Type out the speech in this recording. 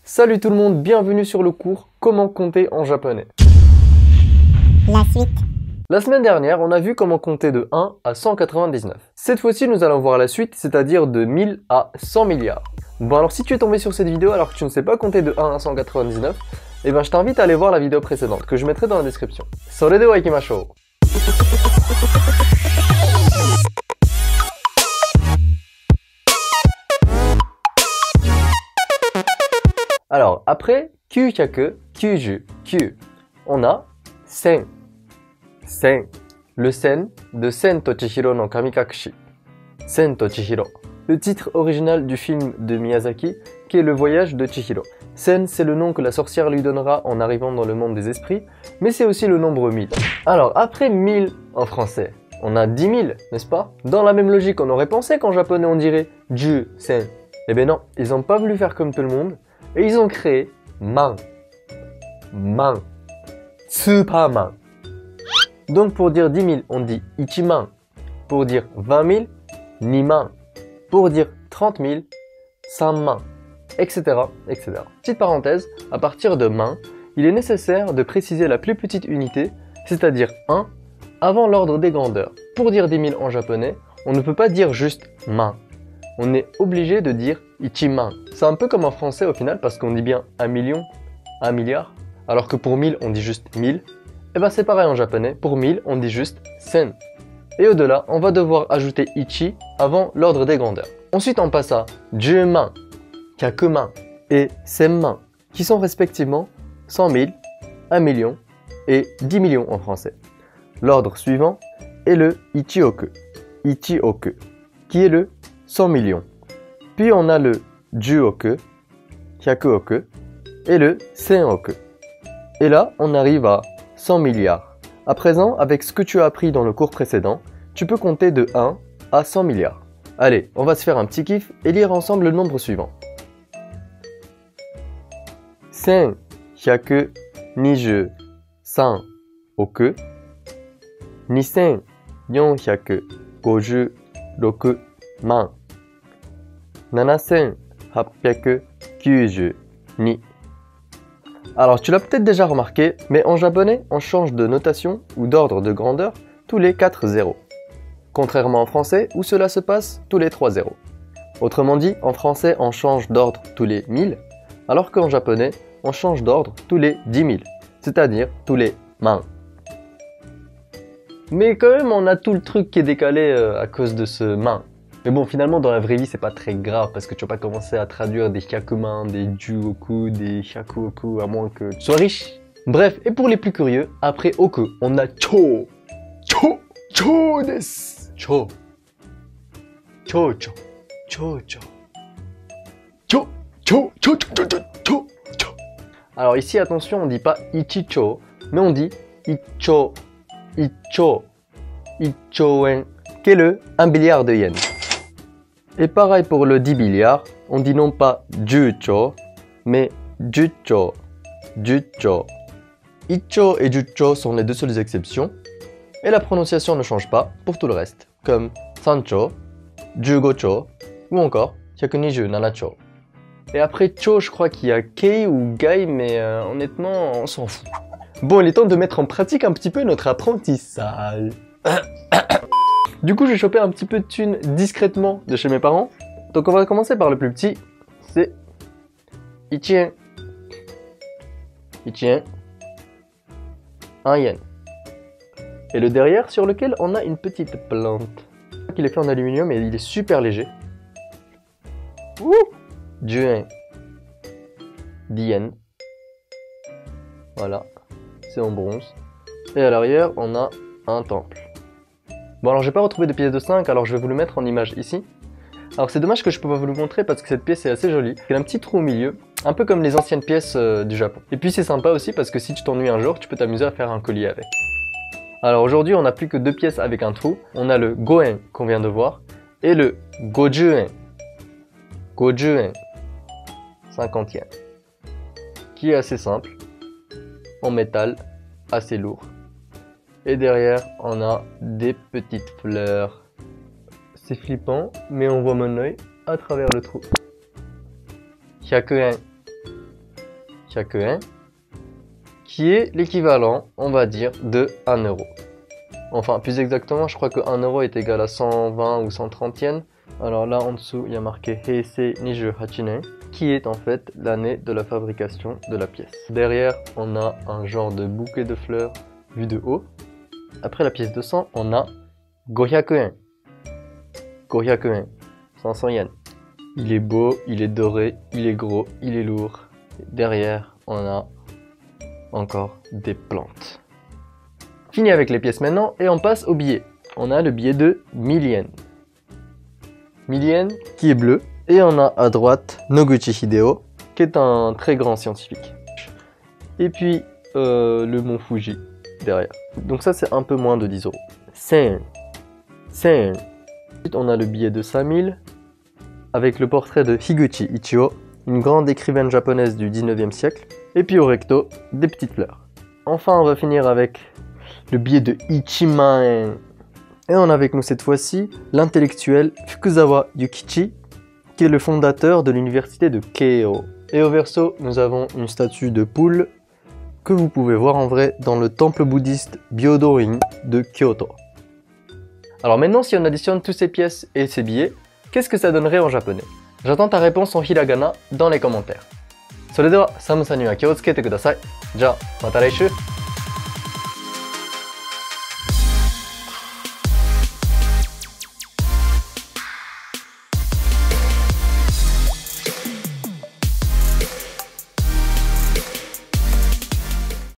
Salut tout le monde, bienvenue sur le cours Comment compter en japonais. La suite. La semaine dernière, on a vu comment compter de 1 à 199. Cette fois-ci, nous allons voir la suite, c'est-à-dire de 1000 à 100 milliards. Bon alors si tu es tombé sur cette vidéo alors que tu ne sais pas compter de 1 à 199, eh ben je t'invite à aller voir la vidéo précédente que je mettrai dans la description. Sore de wa ikimashou. Alors, après 999, on a sen. Sen. Le sen de Sen to Chihiro no Kamikakushi. Sen to Chihiro. Le titre original du film de Miyazaki, qui est Le Voyage de Chihiro. Sen, c'est le nom que la sorcière lui donnera en arrivant dans le monde des esprits, mais c'est aussi le nombre 1000. Alors, après 1000 en français, on a 10 000, n'est-ce pas? Dans la même logique, on aurait pensé qu'en japonais on dirait Ju, Sen. Eh ben non, ils n'ont pas voulu faire comme tout le monde, et ils ont créé Man. Man. Superman. Donc pour dire 10 000, on dit Ichiman. Pour dire 20 000, Niman. Pour dire 30 000, Sanman. Etc. etc. Petite parenthèse, à partir de man, il est nécessaire de préciser la plus petite unité, c'est-à-dire 1, avant l'ordre des grandeurs. Pour dire 10 000 en japonais, on ne peut pas dire juste man. On est obligé de dire Ichiman. C'est un peu comme en français au final parce qu'on dit bien 1 million, 1 milliard, alors que pour 1000 on dit juste 1000. Et ben c'est pareil en japonais, pour 1000 on dit juste sen. Et au-delà, on va devoir ajouter ichi avant l'ordre des grandeurs. Ensuite on passe à juman, kyakuman et senman, qui sont respectivement 100 000, 1 million et 10 millions en français. L'ordre suivant est le ichioku, ichioku, qui est le 100 millions. Puis on a le juoku, hyakuoku et le senoku. Et là, on arrive à 100 milliards. À présent, avec ce que tu as appris dans le cours précédent, tu peux compter de 1 à 100 milliards. Allez, on va se faire un petit kiff et lire ensemble le nombre suivant. 1123 oku, 2456 man, 7892. Alors tu l'as peut-être déjà remarqué, mais en japonais, on change de notation ou d'ordre de grandeur tous les 4 zéros. Contrairement en français, où cela se passe tous les 3 zéros. Autrement dit, en français, on change d'ordre tous les 1000, alors qu'en japonais, on change d'ordre tous les 10 000, c'est-à-dire tous les man. Mais quand même, on a tout le truc qui est décalé à cause de ce man. Mais bon, finalement, dans la vraie vie, c'est pas très grave parce que tu vas pas commencer à traduire des hyakuman, des juoku, des hyakuoku, à moins que tu sois riche. Bref, et pour les plus curieux, après oku, on a cho. Cho. Cho desu. Cho. Cho cho. Cho cho. Cho. Cho. Cho cho cho cho cho. Alors ici, attention, on dit pas ichicho, mais on dit icho. Icho. Ichoen. Qui est le 1 billiard de yens. Et pareil pour le 10 milliards, on dit non pas jucho, mais jucho, jucho. Icho et jucho sont les deux seules exceptions, et la prononciation ne change pas pour tout le reste, comme sancho, jugocho, ou encore 127cho. Et après cho, je crois qu'il y a kei ou gai, mais honnêtement, on s'en fout. Bon, il est temps de mettre en pratique un petit peu notre apprentissage. Du coup, j'ai chopé un petit peu de thunes discrètement de chez mes parents. Donc on va commencer par le plus petit, c'est Ichien. Ichien. 1 yen. Et le derrière sur lequel on a une petite plante. Il est fait en aluminium et il est super léger. Wouh! 10 yen. 10 yens. Voilà, c'est en bronze. Et à l'arrière, on a un temple. Bon alors j'ai pas retrouvé de pièce de 5, alors je vais vous le mettre en image ici. Alors c'est dommage que je peux pas vous le montrer parce que cette pièce est assez jolie. Elle a un petit trou au milieu, un peu comme les anciennes pièces du Japon. Et puis c'est sympa aussi parce que si tu t'ennuies un jour, tu peux t'amuser à faire un collier avec. Alors aujourd'hui on n'a plus que 2 pièces avec un trou. On a le goen qu'on vient de voir et le gojuen. Gojuen, 50 yens. Qui est assez simple, en métal, assez lourd. Et derrière, on a des petites fleurs. C'est flippant, mais on voit mon œil à travers le trou. 100 yen. 100 yen, qui est l'équivalent, on va dire, de 1 euro. Enfin, plus exactement, je crois que 1 euro est égal à 120 ou 130 yens. Alors là, en dessous, il y a marqué Heisei 28 nen, qui est en fait l'année de la fabrication de la pièce. Derrière, on a un genre de bouquet de fleurs vu de haut. Après la pièce de 100, on a 500 yen. 500 yen, 500 yens. Il est beau, il est doré, il est gros, il est lourd. Derrière, on a encore des plantes. Fini avec les pièces maintenant et on passe au billet. On a le billet de 1000 yens. 1000 yens qui est bleu. Et on a à droite Noguchi Hideo, qui est un très grand scientifique. Et puis le mont Fuji derrière. Donc ça c'est un peu moins de 10 euros. 100 yen. 100 yen. Ensuite on a le billet de 5000 avec le portrait de Higuchi Ichio, une grande écrivaine japonaise du 19e siècle. Et puis au recto, des petites fleurs. Enfin on va finir avec le billet de 10000 yen. Et on a avec nous cette fois-ci l'intellectuel Fukuzawa Yukichi, qui est le fondateur de l'université de Keio. Et au verso, nous avons une statue de poule que vous pouvez voir en vrai dans le temple bouddhiste Byodo-in de Kyoto. Alors maintenant, si on additionne toutes ces pièces et ces billets, qu'est-ce que ça donnerait en japonais? J'attends ta réponse en hiragana dans les commentaires. それでは寒さには気をつけてください。じゃあ、また来週。